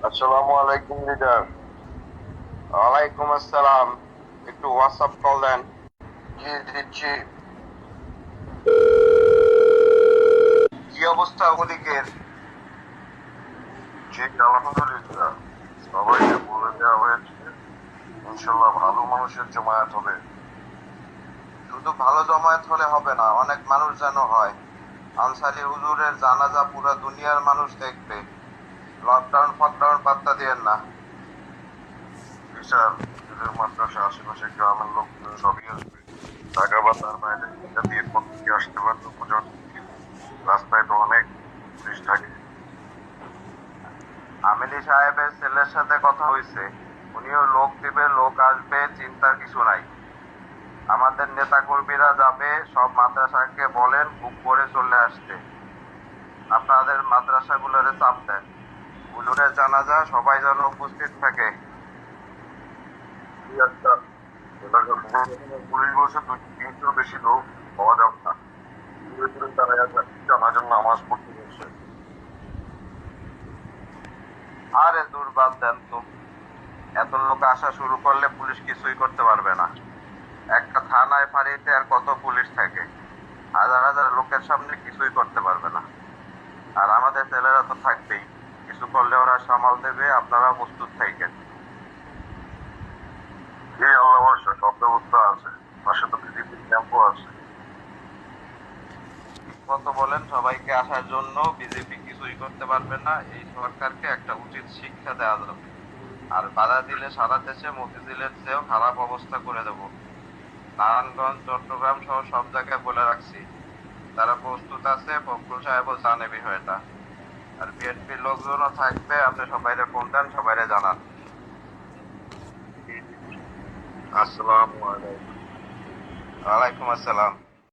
আসসালামু আলাইকুম লিডার। ওয়ালাইকুম আসসালাম। একটু হোয়াটসঅ্যাপ কল দেন। জি দিচ্ছি। কি অবস্থা ওদিকের? জি আলহামদুলিল্লাহ, সবাইকে বলে দেওয়া হয়েছে ইনশাল্লাহ ভালো মানুষের জমায়েত হবে। শুধু ভালো জমায়েত হলে হবে না, অনেক মানুষ যেন হয়। আনসারি হুজুরের জানাজা পুরো দুনিয়ার মানুষ দেখবে। লকডাউন ফকডাউন পাত্তা দিয়েন না। স্যার, এদের মাদ্রাসা আশেপাশে গ্রামের লোক সবই আসবে। ঢাকা বা তার বাইরে থেকে বিয়ে করতে আসতে পারবে বোঝার। রাস্তায় তো অনেক পুলিশ থাকে। আমিলি সাহেবের ছেলের সাথে কথা হয়েছে, উনিও লোক দিবে, লোক আসবে, চিন্তার কিছু নাই। আমাদের নেতা কর্মীরা যাবে, সব মাদ্রাসাকে বলেন বুক করে চলে আসতে। আপনাদের মাদ্রাসাগুলোরে চাপ দেন, হুজুরের জানাজা সবাই যেন উপস্থিত থাকে। একটা এলাকার পুলিশ বলছে 200-300 বেশি লোক পাওয়া যাবে না। দূরে দূরে তারা জানাজার নামাজ পড়তে বলছে। আরে দূর বাদ দেন তো, এত লোক আসা শুরু করলে পুলিশ কিছুই করতে পারবে না। একটা থানায় ফাঁড়িতে আর কত পুলিশ থাকে, হাজার হাজার লোকের সামনে কিছুই করতে পারবে না। আর আমাদের ছেলেরা তো থাকবেই, কিছু করলে ওরা সামাল দেবে, আপনারা প্রস্তুত থাকেন। জি আল্লাহ ভরসা, সব ব্যবস্থা আছে, পাশে তো বিজেপির ক্যাম্পও আছে। কত বলেন সবাইকে আসার জন্য, বিজেপি কিছুই করতে পারবে না। এই সরকারকে একটা উচিত শিক্ষা দেওয়া যাবে। আর বাধা দিলে সারা দেশে মতিঝিলের চেয়েও খারাপ অবস্থা করে দেব। নারায়ণগঞ্জ চট্টগ্রাম সহ সব জায়গায় বলে রাখছি, তারা প্রস্তুত আছে, ফখরুল সাহেবও জানে বিষয়টা। আর বিএনপির লোকজনও থাকবে, আপনি সবাইরে ফোন দেন, সবাইরে জানান। আসসালামু আলাইকুম। ওয়ালাইকুম আসসালাম।